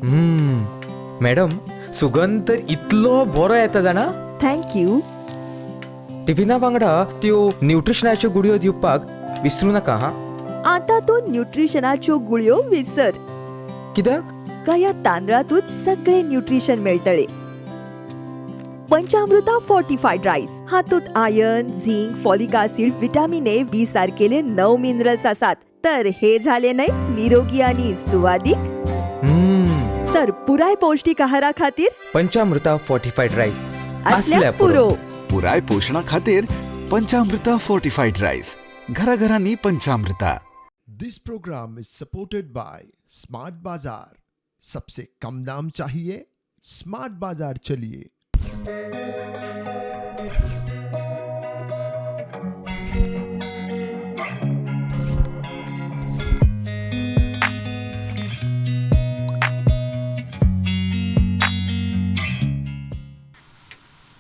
Madam सुगंध तर इतलो बरो येता जाणा. थँक्यू. टिफिना वांगडा त्यो न्यूट्रिशनाच्यो गुडयो दिवपाक विसरू नका हा. आता तू न्यूट्रिशनाच्यो गुळयो विसर. कित्याक? का या तांदळातूच सगळे न्यूट्रिशन मेळटले. पंचामृता फोर्टिफाईड राईस हातूंत iron, zinc, folic acid, vitamin A, B सारकेले 9 मिनरल्स आसात. तर हे झाले नाही निरोगी आणि सुवादिक. तर पुराय पौष्टिक आहारा खातीर पंचामृता फोर्टिफाईड राईस असल्यास पुरो. पुराय पोषणा खातीर पंचामृता फोर्टिफाईड राईस. घराघरांनी Panchamrita. This program is supported by Smart Bazaar. सबसे कम दाम चाहिए, स्मार्ट बाजार चलिए.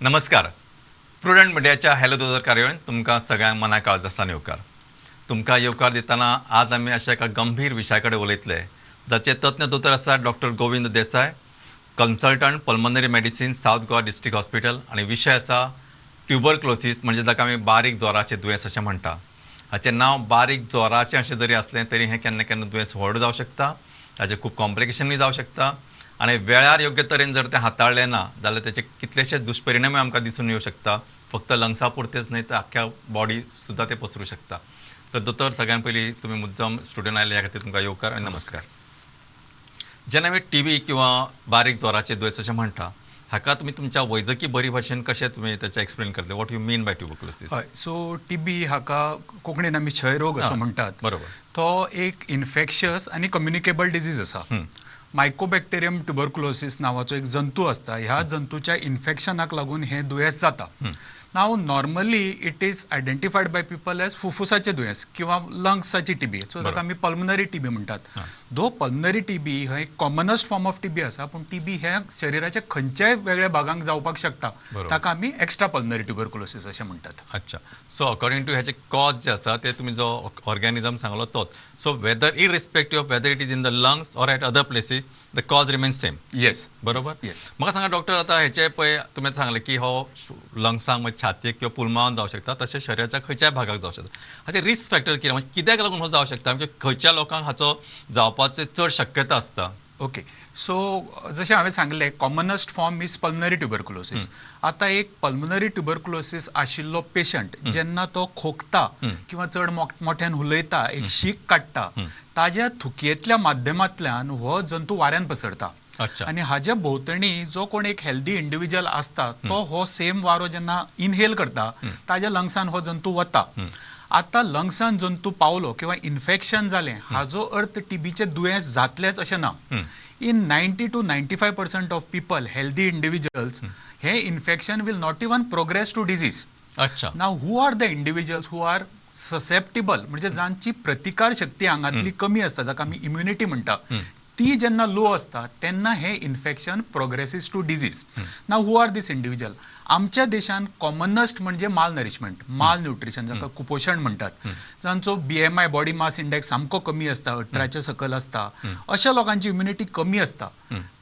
नमस्कार. प्रुडंट मिडियाच्या हॅलो दोजर कार्यावळीन तुमकां सगळ्यांक मना काळजासान येवकार. तुमकां येवकार दितना आज आमी अशा एका गंभीर विशया कडेन उलयतले जाचे तज्ञ दोतोर आसात डॉक्टर गोविंद देसाय, consultant pulmonary medicine south Goa district hospital. आणि विशय आसा ट्युबरक्लोसीस, म्हणजे जाका आमी बारीक ज्वराचें दुयेंस अशें म्हणटा. हाचें नांव बारीक ज्वराचें अशें जरी असलें तरी हें केन्ना केन्ना दुयेंस व्हड जावं शकता. ताचें खूब कॉम्प्लिकेशनूय जावं शकता. आणि वेळार योग्य तरेन जर तें हाताळलें ना जाल्यार तेचे कितलेशेच दुश्परिणामय आमकां दिसून येवं शकता. फक्त लंग्सा पुरतेच न्हय तर आख्ख्या बॉडी सुद्दां ते पसरूं शकता. तर दोतोर सगळ्यां पयलीं तुमी मुद्दम स्टुडियोन आयले ह्या खातीर तुमकां येवकार आनी नमस्कार. जेन्ना आमी टीबी किंवा बारीक ज्वराचें दुयेंस अशें म्हणटा हाका तुमी तुमच्या वैजकी बरी भाशेन कशें तुमी तेचें एक्सप्लेन करता. What you mean by tuberculosis? हय, सो टीबी हाका कोंकणीन आमी क्षयरोग असो म्हणटात. बरोबर. तो एक इन्फेक्शियस आनी कम्युनिकेबल डिजीज आसा. मायकोबॅक्टेरियम ट्युबरक्लोसीस नावाचो एक जंतू असता. ह्या जंतूच्या इन्फेक्शनाक लागून हे दुयेंस जाता. Now normally it is identified by people as फुफ्फुसाचे दुयेंस किंवा लंग्साची टीबी. सो ताका आमी पल्मनरी टीबी म्हणटात. दो पल्मनरी टीबी हो एक कॉमनस्ट फॉर्म ऑफ टीबी आसा, पूण टीबी हे शरिराच्या खंयच्याय वेगळ्या भागांक जावपाक शकता. ताका आमी एक्स्ट्रा पल्मनरी ट्युबरक्लोसीस अशें म्हणटात. अच्छा. सो अकॉर्डिंग टू हेचे कॉज जे आसा ते तुमी जो ऑर्गॅनिझम सांगलो तोच. So whether irrespective of whether it is in the lungs or at other places the cause remains same. Yes. बरोबर. येस. म्हाका सांगा डॉक्टर, आता हेचे पळय तुमी सांगलें की हो लंग्सांक म्हणजे छातयेक किंवा पुलमावन जावं शकता, तशें शरिराच्या खंयच्याय भागाक जावं शकता. हाचे रिस्क फॅक्टर कितें, म्हणजे कित्याक लागून हो जावं शकता, म्हणजे खंयच्या लोकांक हाचो जावपाची चड शक्यता आसता? ओके. सो जशें हांवें सांगलें, कॉमनस्ट फॉर्म इज पल्मनरी ट्युबरक्लोसीस. आता एक पल्मनरी ट्युबरक्लोसीस आशिल्लो पेशंट जेन्ना तो खोकता किंवा चड मोठ्यान उलयता, एक शीक काडटा, ताज्या थुकयेंतल्या माध्यमांतल्यान हो जंतू वाऱ्यान पसरता. अच्छा. आनी हाजे भोंवतणी जो कोण एक हेल्दी इंडिविज्युअल आसता तो हो सेम वारो जेन्ना इनहेल करता ताज्या लंग्सान हो जंतू वता. आता लंग्सान जंतू पावलो किंवा इन्फेक्शन जालें हाजो अर्थ टीबीचे दुयेंस जातलेच अशें ना. In 90 to 95% of people, healthy individuals, हे infection will not even progress to disease. अच्छा. Now who are the individuals who are susceptible, म्हणजे जांची प्रतिकार शक्ती आंगातली कमी असता, जाका आमी इम्युनिटी म्हणटा, ती जेन्ना लो असता तेन्ना हे infection progresses to disease. Now who are these individual? आमच्या देशान कॉमनस्ट म्हणजे माल नरिशमेंट, माल न्यूट्रिशन, जाका कुपोशण म्हणटात, जांचो BMI बॉडी मास इंडेक्स सामको कमी असता, 18च्या सकल असता, अशा लोकांची इम्युनिटी कमी असता,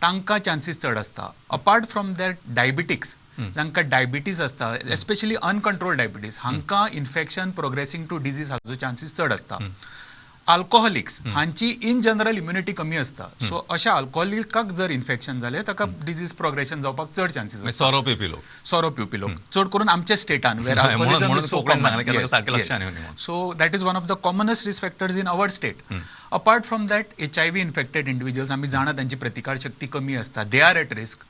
तांकां चान्सीस चड असता. अपार्ट फ्रॉम दॅट डायबिटिक्स, जांकां डायबिटीज असता, एस्पेशली अनकंट्रोल डायबिटीज, हांकां इन्फेक्शन प्रोग्रेसिंग टू डिजीज हाचो चान्सीस चड असता. अल्कोहोलिक्स हांची इन जनरल इम्युनिटी कमी असता. सो अशा अल्कोहोलिकाक जर इन्फेक्शन जालें ताका डिजीज प्रोग्रेशन जावपाक चड चान्सीस असता. सोरो पिवपी लोक. सोरो पिवपी लोक चड करून आमच्या स्टेटान वेर म्हणून कोंकणीन सांगलें की ताका सारकें लक्षान येवं न्ही. So that is one of the commonest risk factors in our state. Apart from that HIV infected individuals आमी जाणा तांची प्रतिकार शक्ती कमी असता, they are at risk.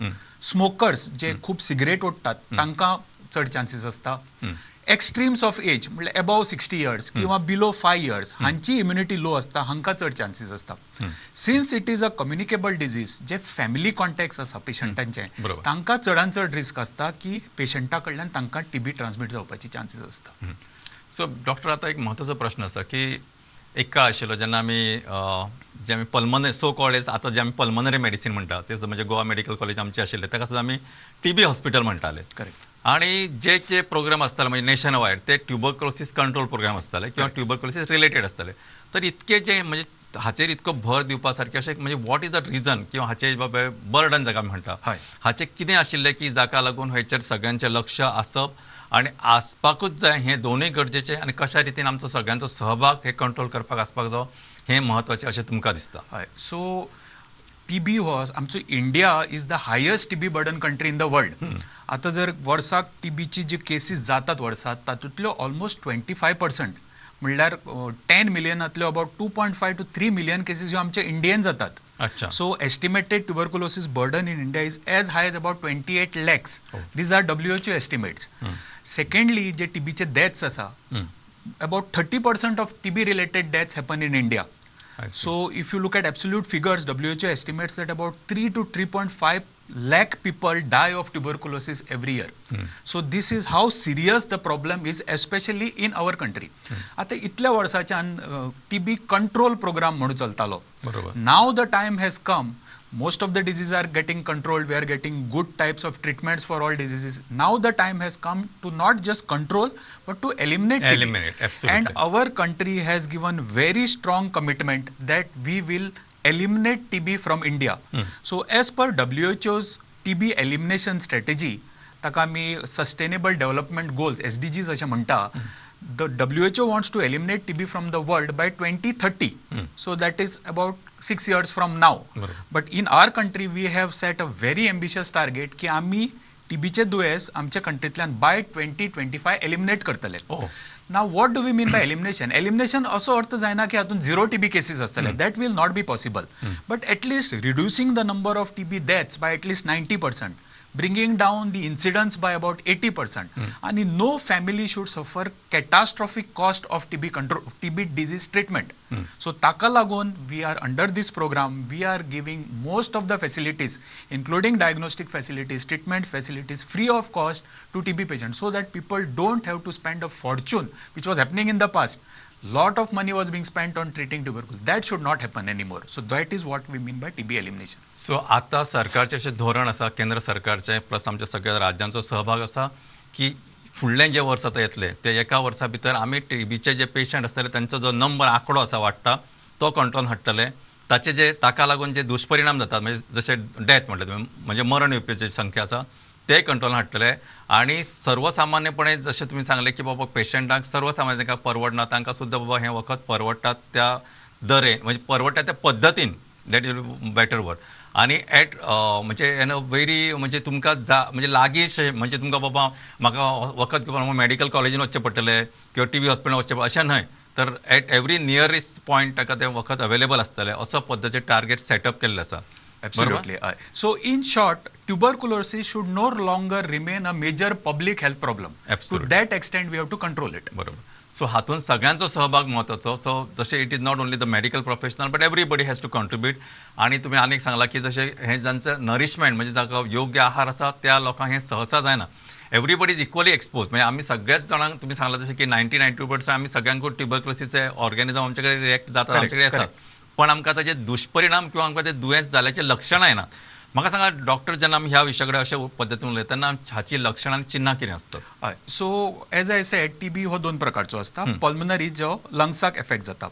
Smokers जे खूब सिगरेट ओडटात तांकां चड चान्सीस असता. एक्स्ट्रीम्स ऑफ एज म्हणजे अबाव 60 इयर्स किंवा बिलो 5 इयर्स हांची इम्युनिटी लो असता, हांकां चड चान्सीस असता. Since it is a communicable disease, जे फॅमिली कॉन्टॅक्ट्स आसा पेशंटांचे तांकां चडान चड रिस्क असता की पेशंटा कडल्यान तांकां टीबी ट्रान्समीट जावपाची चान्सीस असता. सो डॉक्टर, आता एक महत्वाचो प्रश्न आसा की एक काळ आशिल्लो जेन्ना आमी जे आमी पल्मनरी सो कॉल्ड आतां जे आमी पल्मनरी मेडिसीन म्हणटा ते म्हणजे गोवा मेडिकल कॉलेज आमचें आशिल्लें, ताका सुद्दां आमी टीबी हॉस्पिटल म्हणटाले. करेक्ट. आणि जे प्रोग्राम असताले म्हणजे नेशन वायड ते ट्युबरक्लोसिस कंट्रोल प्रोग्राम असताले किंवा ट्युबरक्लोसिस रिलेटेड असताले तर इतके जे म्हणजे हाचेर इतको भर दिवपा सारकें अशें म्हणजे वॉट इज द रिजन किंवा हाचे बाबा बर्डन जाका आमी म्हणटा हय. हाचें कितें आशिल्लें की जाका लागून हेचेर सगळ्यांचें लक्ष आसप आणि आसपाकूच जाय हे दोनूय गरजेचे आणि कशा रितीन आमचो सगळ्यांचो सहभाग हे कंट्रोल करपाक आसपाक जाय हें म्हत्वाचें अशें तुमकां दिसता. हय. सो टीबी हो आमचो India is the highest TB burden country in the world. आता जर वर्साक टीबीची जी केसीस जातात वर्सात तातूंतल्यो ऑलमोस्ट 25% म्हणल्यार 10 मिलियनांतल्यो अबाउट 2.5 to 3 मिलियन केसीस ह्यो आमच्या इंडियेन जातात. अच्छा. So estimated tuberculosis burden in India is as high as about 28 lakhs. These are WHO estimates. Secondly, जे TB deaths आसा, about 30% of TB related deaths happen in India. So if you look at absolute figures, WHO estimates that about 3 to 3.5 lakh people die of tuberculosis every year. So this is how serious the problem is, especially in our country. आता इतल्या वर्साच्यान TB control program म्हणून चलतालो. बरोबर. Now the time has come. Most of the diseases are getting controlled. We are getting good types of treatments for all diseases. Now the time has come to not just control, but to eliminate TB. Eliminate, absolutely. And our country has given very strong commitment that we will eliminate TB from India. So as per WHO's TB elimination strategy, ताका आमी Sustainable Development Goals, SDGs अशें म्हणटा, the WHO wants to eliminate TB from the world by 2030. So that is about 6 years from now. But in our country, we have set a very ambitious target की आमी TBचे दुयेंस आमच्या कंट्रींतल्यान by 2025 eliminate करतले. Now, what do we mean by elimination? Elimination असो अर्थ जायना की हातून zero TB cases असतले. That will not be possible. But at least reducing the number of TB deaths by at least 90%. Bringing down the incidence by about 80%. And no family should suffer catastrophic cost of TB control, TB disease treatment. So taka lagun, we are under this program, we are giving most of the facilities, including diagnostic facilities, treatment facilities, free of cost to TB patients, so that people don't have to spend a fortune, which was happening in the past. Lot of money was being spent on treating tuberculosis. That should not happen anymore. So that is what we mean by TB elimination. So आता सरकारचे अशें धोरण आसा केंद्र सरकारचे plus आमच्या सगळ्या राज्यांचो सहभाग आसा की फुडलें जे वर्स आतां येतले ते एका वर्सा भितर आमी टीबीचे जे पेशंट आसतले तांचो जो नंबर आंकडो आसा वाडटा तो कंट्रोल हाडटले ताचे जे ताका लागून जे दुश्परिणाम जातात म्हणजे जशे डेथ म्हटले तुमी म्हणजे मरण येवपाची संख्या आसा ते कंट्रोल हाडटले आणि सर्वसामान्यपणे जशें तुमी सांगले की बाबा पेशंटांक सर्वसामान्य जांकां परवडना तांकां सुद्दां बाबा हें वखद परवडटा त्या दरेन म्हणजे परवडटा त्या पद्दतीन दॅट इज बेटर वर्ड आणि एट म्हणजे इन अ व्हेरी म्हणजे तुमकां म्हणजे लागींशें म्हणजे तुमकां बाबा म्हाका वखद घेवपाक मेडिकल कॉलेजीन वचचें पडटलें किंवा टीबी हॉस्पिटलान वचचें पडटलें अशें न्हय तर एट एवरी नियरेस्ट पॉयंट ताका तें वखद अवेलेबल आसतलें असो पद्दतीचें टार्गेट सेटअप केल्लें आसा. Absolutely. So in short, tuberculosis should no longer remain a major public health problem. Absolutely. To that extent, we have to control it. बरोबर. सो हातून सगळ्यांचो सहभाग महत्वाचो. सो जशें it is not only the medical professional but everybody has to contribute. आणि तुमी आनीक सांगला की जशें हें जांचें नरिशमेंट म्हणजे जाका योग्य आहार आसा त्या लोकांक हें सहसा जायना. एवरीबडी इज इक्वली एक्सपोज म्हणजे आमी सगळ्याच जाणांक तुमी सांगला जशें की 90-92% आमी सगळ्यांकूच ट्युबरक्लोसिसचे ऑर्गेनिजम आमचे कडेन रिएक्ट जातात आमचे कडेन आसा पण आमकां ताचे दुश्परिणाम किंवा आमकां ते दुयेंस जाल्याचे लक्षणां येनात. म्हाका सांगा डॉक्टर जेन्ना आमी ह्या विशया कडेन अशे पद्दतीन उलयता तेन्ना हाची लक्षणां आनी चिन्हां कितें आसतात? हय. So as I said TB हो दोन प्रकारचो असता. पल्मनरी जो लंग्साक एफेक्ट जाता.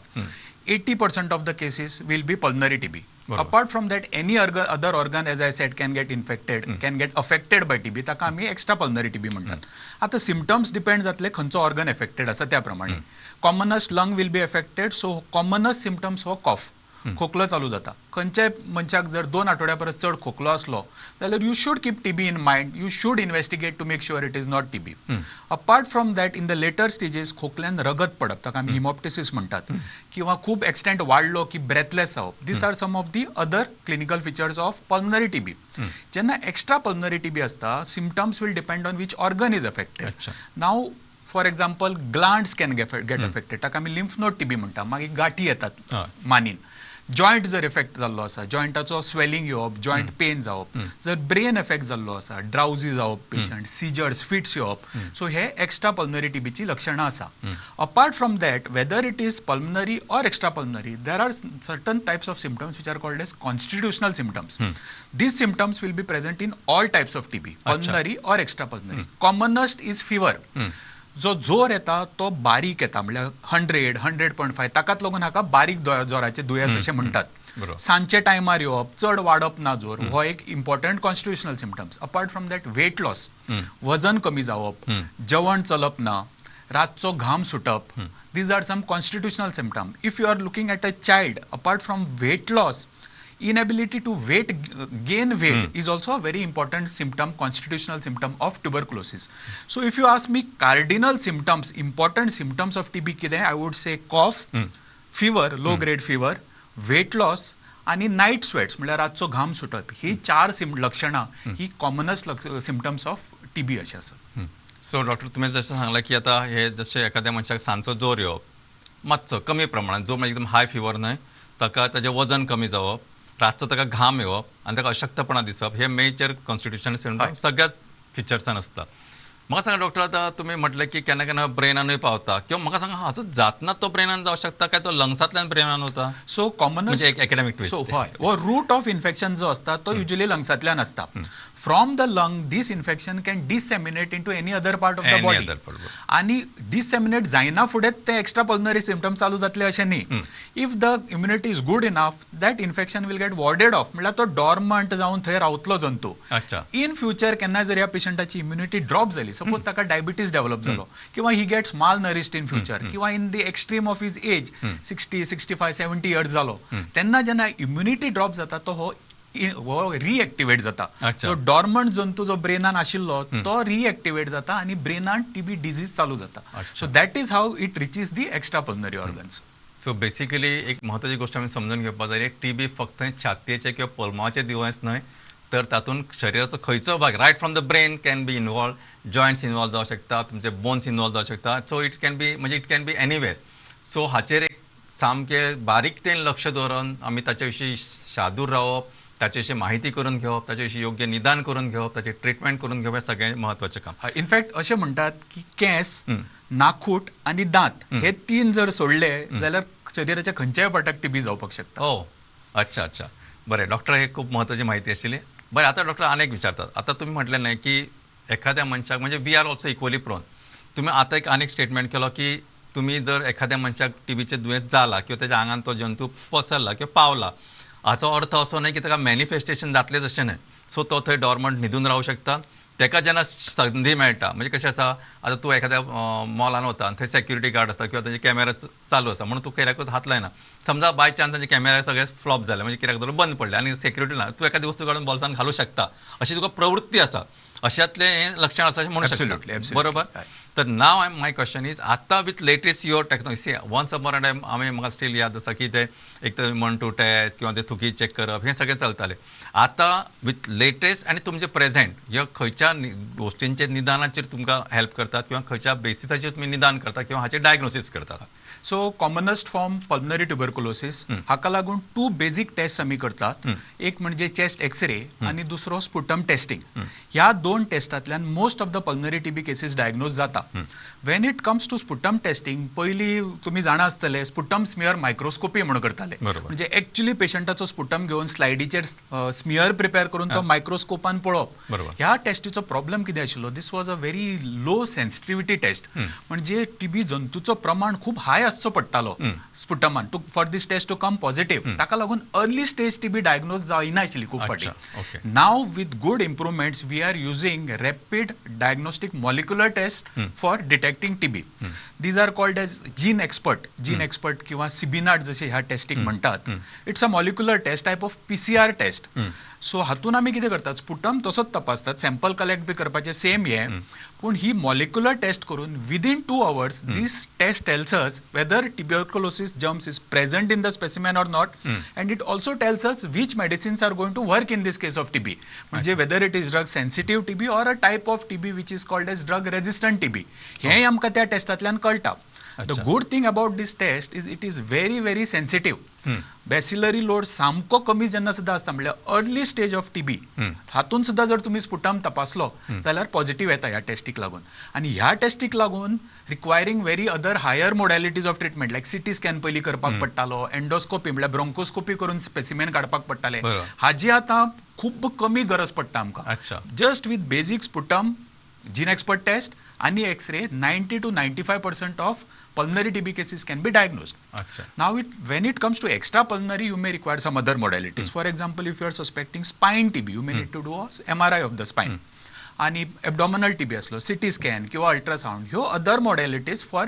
80% of the cases will be pulmonary TB. Apart from that, any other organ, as I said, can get infected, can get affected by TB. ताका आमी extra pulmonary TB म्हणटात. आता सिम्पटम्स डिपेंड जातले खंयचो organ affected आसा त्या प्रमाणे. Commonest lung will be affected. So commonest symptoms हो कॉफ, खोकलो चालू जाता. खंयच्याय मनशाक जर 2 आठवड्या परस चड खोकलो असलो जाल्यार you should keep TB in mind. You should investigate to make sure it is not TB. Apart from that in the later stages खोकल्यान रगत पडप ताका आमी हिमॉप्टिसीस म्हणटात किंवा खूब एक्सटेंट वाडलो की ब्रेथलेस जावप. These are some of the other clinical features of pulmonary TB. जेन्ना एक्स्ट्रा पल्मनरी TB आसता symptoms will depend on which organ is affected. Now for example glands can get affected. ताका आमी lymph node TB म्हणटा. मागीर गाठी येतात मानीन. Joint जर effect जाल्लो आसा, जॉयंटाचो स्वेलिंग येवप, जॉयंट पेन जावप, जर ब्रेन इफेक्ट जाल्लो आसा, ड्राउजी जावप पेशंट, सिजर्स, फिट्स येवप, सो हे एक्स्ट्रा पल्मनरी टीबीची लक्षणां आसा. Apart from that, weather it is pulmonary or extra pulmonary, there are certain types of symptoms which are called as constitutional symptoms. These symptoms will be present in all types of TB, pulmonary or extra pulmonary. Commonest is fever. जो जोर येता तो बारीक येता, म्हणजे 100, 100.5, ताकाच लागून हाका बारीक जोराचे दुयेंस अशें म्हणटात. सांजचे टायमार येवप, चड वाडप ना जोर, हो एक important constitutional symptoms. Apart from that, weight loss, वजन कमी जावप, जेवण चलप ना, रातचो घाम सुटप, these are some constitutional symptoms. If you are looking at a child, apart from weight loss, inability to gain weight is also a very important symptom, constitutional symptom of tuberculosis. So if you ask me cardinal symptoms, important symptoms of TB kide, I would say cough, fever, low grade fever, weight loss आणि night sweats म्हणजे रातचो घाम सुटप, ही 4 लक्षणां ही commonest symptoms of TB अशी आसात. So doctor, तुम्ही जसं सांगला की आता हे जसे एखाद्या मनशाक सांजचो जोर येवप मातसो कमी प्रमाणात, जो म्हणजे एकदम हाय फिवर न्हय, ताका ताचें वजन कमी जावप, रातचो ताका घाम येवप आनी ताका अशक्तपणा दिसप, हे मेजर कॉन्स्टिट्युशनल सिम्पटम सगळ्याच फिचर्सान आसता. म्हाका सांगा डॉक्टर, आता तुम्ही म्हटलें की केन्ना केन्ना ब्रेनानूय पावता, किंवा म्हाका सांगा हाचो जातना तो ब्रेनान जावं शकता काय तो लंग्सांतल्यान ब्रेनान वता? सो कॉमन म्हणजे एक एकेडमिक ट्विस्ट. हय, हो रूट ऑफ इन्फेक्शन जो असता तो युजली लंग्सांतल्यान असता. From the lung this infection can disseminate into any other part of the body, आणि डिसेमिनेट जायना फुडेंच ते एक्स्ट्रा पल्मनरी सिम्पटम चालू जातले अशें न्ही. If the immunity is good enough, that infection will get warded off, म्हणल्यार तो डॉर्मंट जावन थंय रावतलो जंतू. इन फ्युचर केन्ना जर ह्या पेशंटाची इम्युनिटी ड्रॉप जाली, सपोज ताका डायबिटीज डेव्हलप जालो, किंवा he gets malnourished in future, किंवा in the extreme of his age 60, 65, 70 years जालो, तेन्ना जेन्ना इम्युनिटी ड्रॉप जाता तो हो रिएक्टिवेट जाता. सो डॉर्मंट जंतू जो ब्रेनान आशिल्लो तो रिएक्टिवेट जाता आणि ब्रेनान TB डिजीज चालू जाता. So that is how it reaches the extra pulmonary organs. So basically एक महत्वाची गोष्ट आमी समजून घेवपाक जाय, TB फक्त छातयेचे किंवा पल्माचे दुयेंस न्हय, तर तातूंत शरिराचो खंयचो भाग, right from the brain can be involve, joints involve जावं शकता, तुमचे बोन्स इनवॉल्व जावं शकता. So it can be anywhere. So हाचेर एक सामके बारीकतेन लक्ष दवरून आमी ताचे विशीं शादूर रावप, ताचे विशीं माहिती करून घेवप, ताचे विशीं योग्य निदान करून घेवप, ताचे ट्रिटमेंट करून घेवप, हे सगळें म्हत्वाचें काम. इनफॅक्ट अशें म्हणटात की केंस, नाखूट आणि दांत हे 3 जर सोडले जाल्यार शरिराच्या खंयच्याय पार्टाक TB जावपाक शकता. ओ अच्छा अच्छा, बरें डॉक्टर, हे खूप महत्वाची माहिती आशिल्ली. बरें, आता डॉक्टर अनेक विचारतात, आता तुम्ही म्हटलें न्हय की एखाद्या मनशाक, म्हणजे we are also equally prone. तुम्ही आता एक अनेक स्टेटमेंट केलो की तुम्ही जर एखाद्या मनशाक TBचें दुयेंस जाला किंवा त्याच्या आंगान तो जंतू पसरला किंवा पावला, हाचो अर्थ असो न्हय की ताका मॅनिफेस्टेशन जातलेंच अशें न्हय. सो तो थंय डॉर्मंट न्हिदून रावूं शकता. ताका जेन्ना संधी मेळटा, म्हणजे कशें आसा, आतां तूं एखाद्या मॉलान वता आनी थंय सेक्युरिटी गार्ड आसता किंवा तांचे कॅमेरा चालू आसा, म्हणून तूं कित्याकूच हात लायना. समजा बाय चान्स तांचे कॅमेरा सगळे फ्लॉप जाले, म्हणजे कित्याक तर बंद पडले आनी सेक्युरिटी ना, तूं एखादी वस्तू काडून बॉल्सान घालूं शकता, अशी तुका प्रवृत्ती आसा, अशातलें हें लक्षण आसा अशें म्हणूं शकता. बरोबर. तर नाव माय क्वेश्चन इज, आतां with latest your technology, once upon a time आमी, म्हाका स्टील याद आसा की ते एक तर 1-2 टेस्ट किंवा ते थुकी चॅक करप, हें सगळें चलतालें. आतां विथ लेटेस्ट आनी तुमचे प्रेझेंट, ह्या खंयच्या गोष्टींचे निदानाचेर तुमकां हेल्प करतात, किंवा खंयच्या बेसिसाचेर तुमी निदान करता किंवा हाचेर डायग्नोसीस करतात? So commonest form pulmonary tuberculosis, हाका लागून 2 बेसिक टेस्ट आमी करतात. एक म्हणजे चेस्ट एक्सरे आणि दुसरो स्पुटम टेस्टिंग. ह्या 2 टेस्टांतल्यान most of the pulmonary TB cases diagnose जाता. When it comes to sputum testing, पयलीं तुमी जाणा आसतले स्पुटम स्मियर मायक्रोस्कोपी म्हणून करताले, म्हणजे एक्चुअली पेशंटाचो स्पुटम घेवन स्लायडीचेर स्मियर प्रिपेअर करून तो मायक्रोस्कोपान पळोवप. ह्या टेस्टीचो प्रॉब्लेम कितें आशिल्लो, this was a very low sensitivity test, म्हणजे TB जंतूचो प्रमाण खूब हाय आसचो पडटालो स्पुटमान for this test to come positive. ताका लागून अर्ली स्टेज TB डायग्नोज जायना आशिल्ली खूब फाटी. Now with good improvements we are using rapid diagnostic molecular test for detecting TB. These are called as gene xpert किंवा सिबिनाट जसे ह्या testing म्हणतात. It's a molecular test, type of PCR test. So हातून आमी कितें करतात, sputum तसोच तपासतात, सॅम्पल कलेक्ट बी करपाचें सेम हे, पूण ही मॉलिक्युलर टेस्ट करून within 2 hours this test tells us whether tuberculosis germs is present in the specimen or not, and it also tells us which medicines are going to work in this case of TB. म्हणजे whether it is drug sensitive TB or a type of TB which is called as drug resistant TB. हें आमकां त्या टेस्टांतल्यान कळटा. The good thing about this test is it is very, very sensitive. Bacillary load सामको कमी जेन्ना सुद्दां आसता म्हणल्यार अर्ली स्टेज ऑफ टीबी हातून सुद्दां जर तुमी स्पुटम तपासलो जाल्यार पॉझिटिव्ह येता ह्या टेस्टीक लागून. आनी ह्या टेस्टीक लागून requiring very other higher modalities of treatment like CT scan पयलीं करपाक पडटालो, एंडोस्कोपी म्हणल्यार ब्रोंकोस्कोपी करून स्पेसिमेन काडपाक पडटाले. हाजी आतां खूब कमी गरज पडटा आमकां. Just with basic sputum, gene xpert test आणि X ray 90 to 95% of pulmonary TB cases can be diagnosed. Now, when it comes to extra pulmonary, you may require some other modalities. For example, if you are suspecting spine TB, you may need to do a MRI of the spine. आणि abdominal TB असलो, CT scan किंवा ultrasound ह्यो other modalities for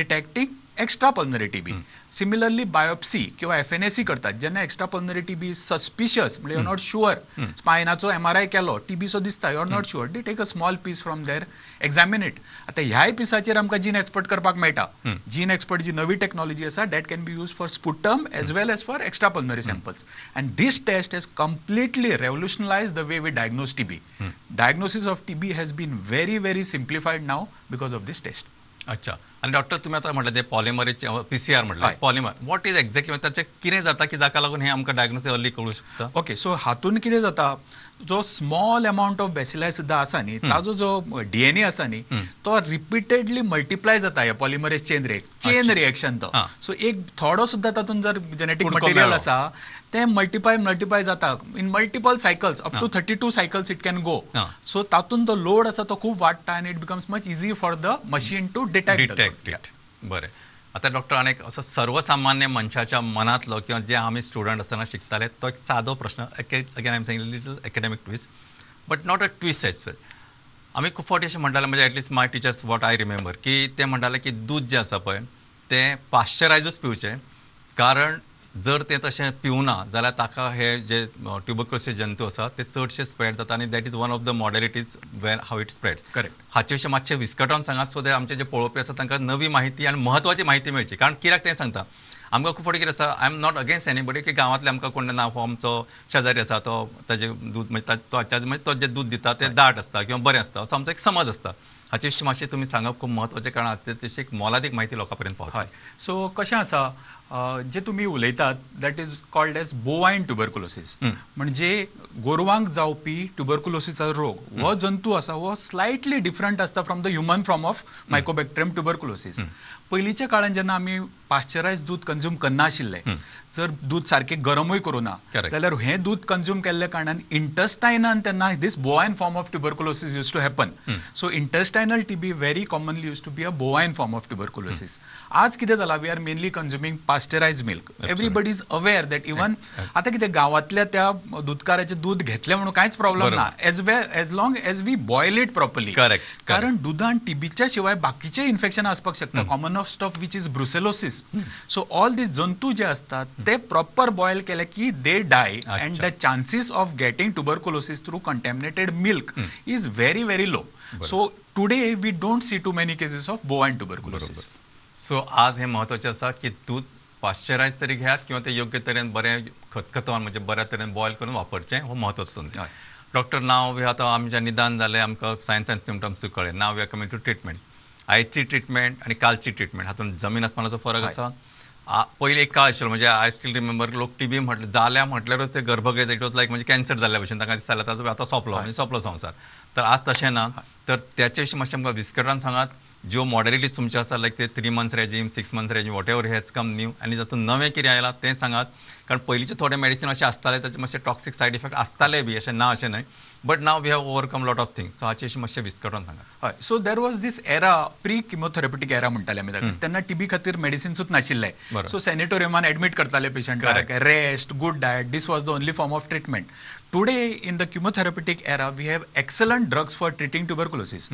detecting extra pulmonary TB. Similarly biopsy किंवा FNAC करतात जेन्ना extra pulmonary TB suspicious म्हणजे you not sure, स्पायनाचो MRI केलो, टीबीचो दिसता, you are not sure, they take a small piece from there, examine it. आता ह्याय पिसाचेर आमकां जीन एक्सपर्ट करपाक मेळटा. जीन एक्सपर्ट जी नवी टेक्नॉलॉजी आसा that can be use for sputum as well as for extra pulmonary samples. And this test has completely revolutionise the way we diagnose TB. Diagnosis of TB has been very very simplified now because of this test. अच्छा. आणि doctor तुम्ही आता म्हटलं ते polymerase PCR म्हटलं, polymer what is exactly त्याचे कितें जाता की जाका लागून हे आमकां डायग्नोसीस अर्ली कळू शकता? ओके, सो हातून कितें जाता, जो स्मॉल अमाउंट ऑफ बॅसिलाय सुद्दां आसा न्ही, ताजो जो DNA आसा न्ही, तो रिपिटेडली मल्टिप्लाय जाता ह्या पॉलिमरेज चेन रिएक्शन तो. सो एक थोडो सुद्दां तातून जर जेनेटिक मटेरियल आसा ते मल्टिप्लाय जाता in multiple cycles, up to 32 cycles it can go. So तातून तो लोड आसा तो खूब वाडटा आनी it becomes much easy for the machine to detect. बरें. आता डॉक्टर अनेक असं सर्वसामान्य मनशाच्या मनातलो किंवा जे आम्ही स्टुडंट असताना शिकताले तो एक साधो प्रश्न, again I am saying little academic twist but not a twist as such. आम्ही खूप फावटी अशें म्हणटाले, म्हणजे at least my teachers what I remember, की ते म्हणटाले की दूध जे आसा पळय ते पाश्चरायजूच पिवचें, कारण जर ते तशें पिवना जाल्यार ताका हे जे ट्युबरक्लोसीस जंतू आसा ते चडशे स्प्रेड जाता आणि that is one of the modalities where how it spread. Correct. हाचे विशीं मातशें विस्कटोन सांगात सो दॅट आमचे जे पळोवपी आसा तांकां नवी माहिती आनी म्हत्वाची माहिती मेळची. कारण कित्याक तें सांगता, आमकां खूब फावटी कितें आसा, I am not against anybody की गांवांतले आमकां कोण ना हो आमचो शेजारी आसा तो ताजें दूद म्हणजे तो जें दूद दिता तें दाट आसता किंवा बरें आसता असो आमचो एक समज आसता. हाचे विशीं मातशें तुमी सांगप खूब म्हत्वाचें, कारण तशी एक मोलादीक माहिती लोकां पर्यंत पावता. हय. सो कशें आसा, जे तुम्ही उलयतात that is called as bovine tuberculosis, म्हणजे गोरवांक जावपी ट्युबरकुलोसीसचा रोग हो जंतू आसा हो स्लायटली डिफरंट आसता from the human form of mycobacterium tuberculosis. पयलींच्या काळान जेन्ना आमी पाश्चरायज दूध कंज्यूम करना आशिल्ले, जर दूध सारकें गरमूय करूना जाल्यार हें दूध कंज्यूम केल्ल्या कारणान इंटस्टायनान तेन्ना this bovine form of tuberculosis use to happen. So intestinal TB very commonly use to be a bovine form of tuberculosis. आज कितें जालां, we are mainly consuming pasteurise milk. Everybody is aware that even आतां कितें गांवांतल्या त्या दूधकाराचें दूध घेतलें म्हणून कांयच प्रॉब्लेम ना, as long as we boil it properly. कारण दुधान टीबीच्या शिवाय बाकीचे इन्फेक्शन आसपाक शकता, commonest of which is brucellosis. So all these जंतू जे असतात ते प्रॉपर बॉयल केले की they die and the chances of getting tuberculosis through contaminated milk is very very low. So today we don't see too many cases of bovine tuberculosis. So आज हे महत्वाचें आसा की दूध पाश्चरायज तरी घेयात किंवा ते योग्य तरेन बरें खतखतोन म्हणजे बऱ्या तरेन बॉयल करून वापरचें, हो महत्वाचो संदेश. डॉक्टर, नाव वी आतां आमचें निदान जालें, आमकां सायन्स अँड सिम्पटम्स कळ्ळे. Now we are coming to treatment. आयची ट्रिटमेंट आणि कालची ट्रिटमेंट हातूंत जमीन आसमानाचो फरक आसा. पयलीं एक काळ आशिल्लो, म्हणजे आय स्टील रिमेंबर, लोक टीबी म्हटल्यारूच ते गर्भगेज इट वॉज लायक म्हणजे कॅन्सर जाल्ल्या भशेन तांकां दिसतालें ताजो आतां सोंपलो म्हणजे सोंपलो संवसार. तर आज तशें ना. तर त्याचे विशीं मातशें आमकां विस्कटान सांगात. ज्यो मॉडेलिटीज तुमचे आसा लायक ते 3 months regime, 6 months regime, what ever has come new, आनी जातून नवें कितें आयलां तें सांगात. कारण पयलींचे थोडे मेडिसीन अशें आसताले ताचे मातशे टॉक्सीक सायड इफेक्ट आसताले बी, अशें ना अशें न्हय. But now we have overcome lot of things. So हाचे विशीं मातशें विस्कटोन सांगात. हय. So there was this era, pre chemotherapeutic era म्हणटाले आमी ताका. तेन्ना टीबी खातीर मेडिसिन्सूच नाशिल्ले. सो सॅनिटोरियमान एडमीट करताले पेशंटाक. Rest, good diet, this was the only form of treatment. Today in the chemotherapeutic era we have excellent drugs for treating tuberculosis.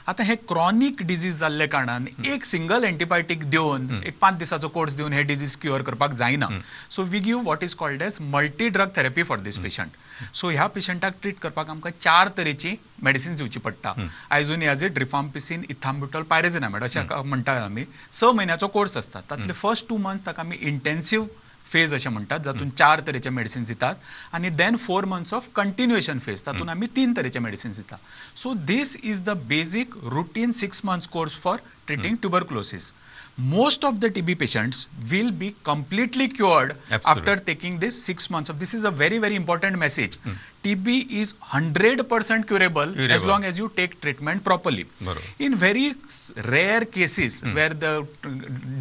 आता हे क्रॉनिक डिजीज जाल्ल्या कारणान एक सिंगल एंटीबायोटीक दिवन एक 5 दिसाचो कोर्स दिवन हे डिजीज क्युअर करपाक जायना. So we give what is called as multi drug therapy for this patient. So ह्या पेशंटाक ट्रीट करपाक आमकां 4 तरेची मेडिसिन्स दिवची पडटा. आयझोनियाझिड, रिफाम्पिसिन, इथाम्बुटॉल, पायरेझिनामाइड अशें म्हणटा आमी. 6 म्हयन्याचो कोर्स आसता. तातले फर्स्ट 2 months ताका आमी इंटेन्सिव्ह फेज अशें म्हणटात, जातून 4 तरेचे मेडिसिन्स दितात. आनी then 4 months of continuation phase, तातून आमी 3 तरेचे मेडिसिन्स दितात. So this is the basic routine 6 months course for treating tuberculosis. Most of the TB patients will be completely cured Absolutely. after taking this 6 months of. This is a very, very important message. TB is 100% curable as long as you take treatment properly. बरोबर. In very rare cases where the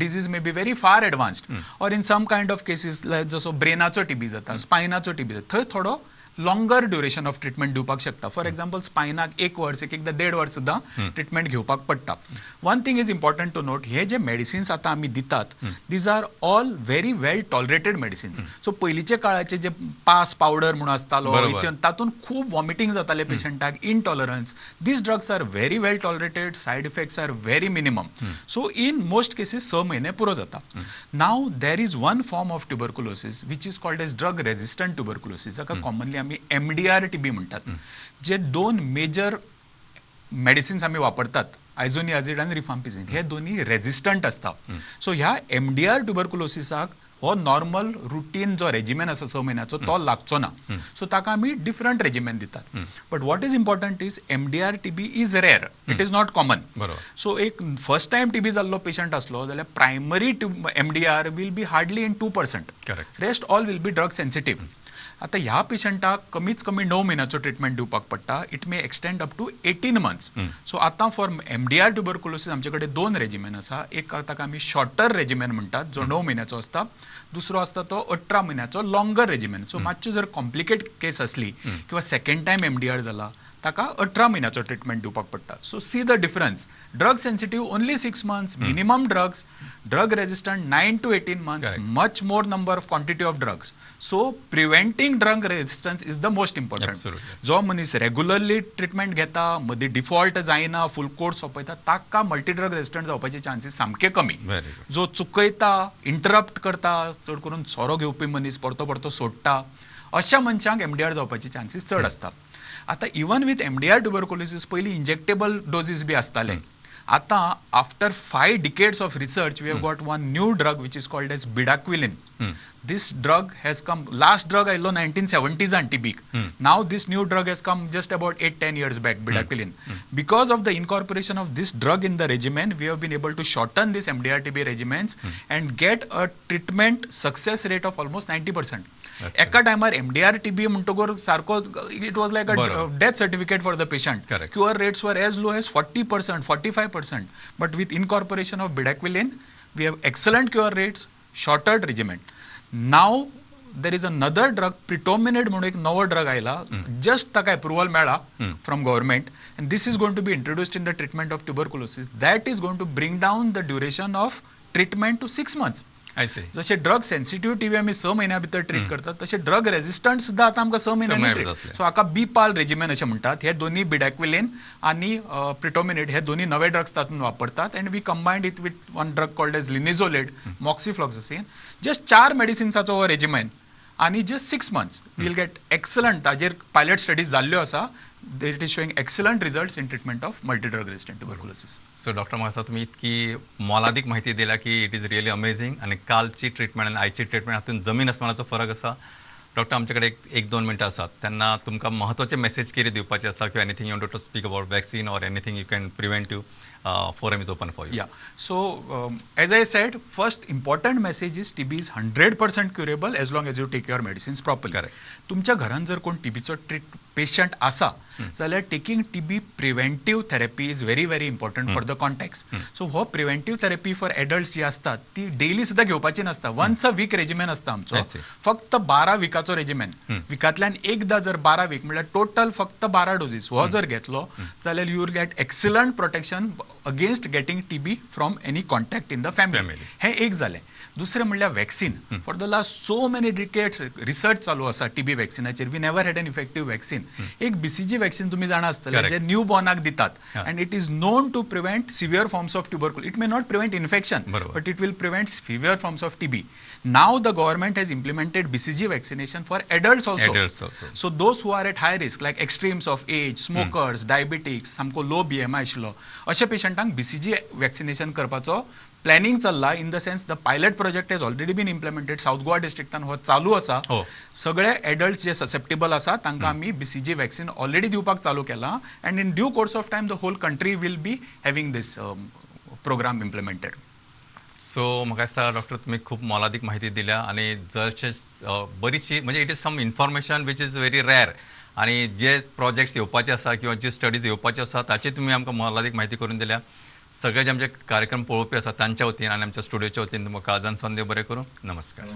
disease may be very far advanced, or in some kind of cases like जसो ब्रेनाचो TB जाता, स्पायनाचो TB जाता, थंय थोडो longer duration of treatment दिवपाक शकता. For example स्पायनाक 1 वर्स एकदा 1.5 वर्स सुद्दां ट्रिटमेंट घेवपाक पडटा. One thing is important to note, हे जे मेडिसिन्स आतां आमी दितात these are all very well tolerated medicines. So पयलींचे काळाचे जे पास पावडर म्हणून आसतालो बरोबर. तातूंत खूब वॉमिटींग जाताले पेशंटाक, intolerance. These drugs are very well tolerated, side effects are very minimum. So in most cases 6 महिने पुरो जाता. Now there is one form of tuberculosis which is called as drug resistant tuberculosis, जाका commonly आमी MDR TB म्हणतात. जे 2 major medicines आमी वापरतात, आयझोनियाझिड आनी रिफाम्पिसिन, हे दोन्ही रेजिस्टंट असता. सो ह्या MDR ट्युबरकुलोसिसाक हो नॉर्मल रुटीन जो रेजिमेन आसा 6 महिन्याचो तो लागचो ना. सो ताका आमी डिफरंट रेजिमेन दितात. But what is important is MDR TB is rare, it is not common. बरोबर. सो एक फर्स्ट टाइम TB जाल्लो पेशंट असलो जाल्यार primary MDR will be hardly in 2%. Correct. Rest all will be drug sensitive. आता ह्या पेशंटाक कमीच कमी 9 महिन्याचो ट्रिटमेंट दिवपाक पडटा. It may extend up to 18 months. So आतां फॉर MDR ट्युबरकुलोसिस आमचे कडेन 2 रेजिमेन आसा. एक ताका आमी शॉर्टर रेजिमेन म्हणटात, जो 9 महिन्याचो असता. दुसरो असता तो 18 महिन्याचो लॉंगर रेजिमेन. सो मातशे जर कॉम्प्लिकेट केस असली किंवा सेकंड टाइम MDR जाला ताका 18 महिन्याचो ट्रिटमेंट दिवपाक पडटा. So see the difference. Drug sensitive only 6 months, minimum drugs. Drug resistant 9 to 18 months, Correct. much more number of quantity of drugs. So preventing drug resistance is the most important. Absolutely. जो मनीस regularly treatment घेता, मदीं default जायना, फुल course सोंपयता, ताका multidrug resistant जावपाचे chances सामके कमी. Very good. जो चुकयता, इंटरप्ट करता, चड करून सोरो घेवपी मनीस परतो परतो सोडटा, अशा मनशांक MDR जावपाचे चान्सीस चड आसता. आता इवन विथ MDR ट्युबरकुलोसिस पयलीं इंजेक्टेबल डोजीस बी आसताले. आता after 5 decades of research, we have got one new drug which is called as bedaquiline. This drug has come, last drug आयलो 1970s and TB. Now this new drug has come just about 8-10 years back, bedaquiline. Because of the incorporation of this drug in the regimen, we have been able to shorten this MDR TB regimens and get a treatment success rate of almost 90%. एका टायमार MDR TB म्हणटकूर सारको it was like a death certificate for the patient. Correct. Cure rates were as low as 40%, 45%. But with incorporation of bedaquiline, we have excellent cure rates, shorter regimen. Now there is another drug, Pritominid म्हणून एक नवो drug आयला. Just ताका approval मेळ्ळा from government, and this is going to be introduced in the treatment of tuberculosis. That is going to bring down the duration of treatment to 6 months. I see. जसे drug sensitive TB आम्ही 6 महिन्या भितर treat करतात, तसे drug resistant सुद्धा आता आमकां 6 महिन्यांनी महिने ट्रीट. जातले. सो हाका BPAL रेजिमेन अशें म्हणटात. हे दोन्ही बिडॅक्विलिन आणि प्रिटोमिनिड हे दोन्ही नवे ड्रग्स तातूंत वापरतात. And we combined it with one drug called as linezolid, moxifloxacin. Just 4 मेडिसिन्साचो हो रेजिमेन आणि just 6 months will get excellent. ताजेर पायलट स्टडीज जाल्ल्यो आसा. It is showing excellent results in treatment of multidrug resistant tuberculosis. So doctor म्हाका तुम्ही इतकी मोलादीक माहिती दिल्या की इट इज रियली अमेझिंग. आणि कालची ट्रीटमेंट आणि आयची ट्रीटमेंट हातून जमीन आसमानाचो फरक आसा. डॉक्टर आमचे कडेन 1-2 मिनटां आसात, तेन्ना तुमकां महत्वाचे मेसेज कितें दिवपाचें आसा किंवा anything you want to speak about vaccine or anything you can preventive forum is open for you. Yeah. So, as I said, first important message is TB is 100% curable as long as you take your medicines properly. Correct. तुमच्या घरान जर कोण TBचो patient आसा जाल्यार taking TB preventive therapy is very very important for the contact. So हो preventive therapy for adults जी असतात ती daily सुद्धा घेवपाची नसता. वन्स अ वीक रेजिमेन असता आमचो. I see. फक्त 12 विकाचो रेजिमेन. विकातल्यान एकदा जर 12 वीक म्हणल्यार टोटल फक्त 12 डोजीस हो जर घेतलो जाल्यार you will get excellent protection against getting TB from any contact in the family. हे एक जालें. दुसरें म्हणल्यार vaccine. For the last so many decades research चालू आसा TB वॅक्सिनाचेर. We never had an effective vaccine. एक BCG वॅक्सीन तुम्ही जाणा आसतले Correct. जे न्यू बॉर्नाक दितात. And it is known to prevent severe forms of tuberculosis. It may not prevent infection, बरोबर. But it will prevent severe forms of TB. Now the government has implemented BCG vaccination for adults also. Adults also. So those who are at high risk like extremes of age, smokers, diabetics, सामको low BMI आशिल्लो अशा पेशंटांक BCG vaccination करपाचो planning चल्ला. In the sense the pilot project has already been implemented. South Goa डिस्ट्रिक्टान हो चालू आसा. हो. सगळे एडल्ट्स जे ससेप्टेबल आसा तांकां आमी BCG वॅक्सीन ऑलरेडी दिवपाक चालू केला. And in due course of time the whole country will be having this program implemented. So म्हाका दिसता डॉक्टर तुमी खूब मोलादीक म्हायती दिल्या आनी जरशे बरीचशी म्हणजे it is some information which is very rare आणि जे प्रोजेक्ट्स येवपाचे आसा किंवा जे स्टडीज येवपाचे आसा ताची तुमी आमकां मोलादीक म्हायती करून दिल्या. सगळे जे आमचे कार्यक्रम पळोवपी आसा तांच्या वतीन आनी आमच्या स्टुडियोच्या वतीन तुमकां काळजान देव बरें करूं. नमस्कार.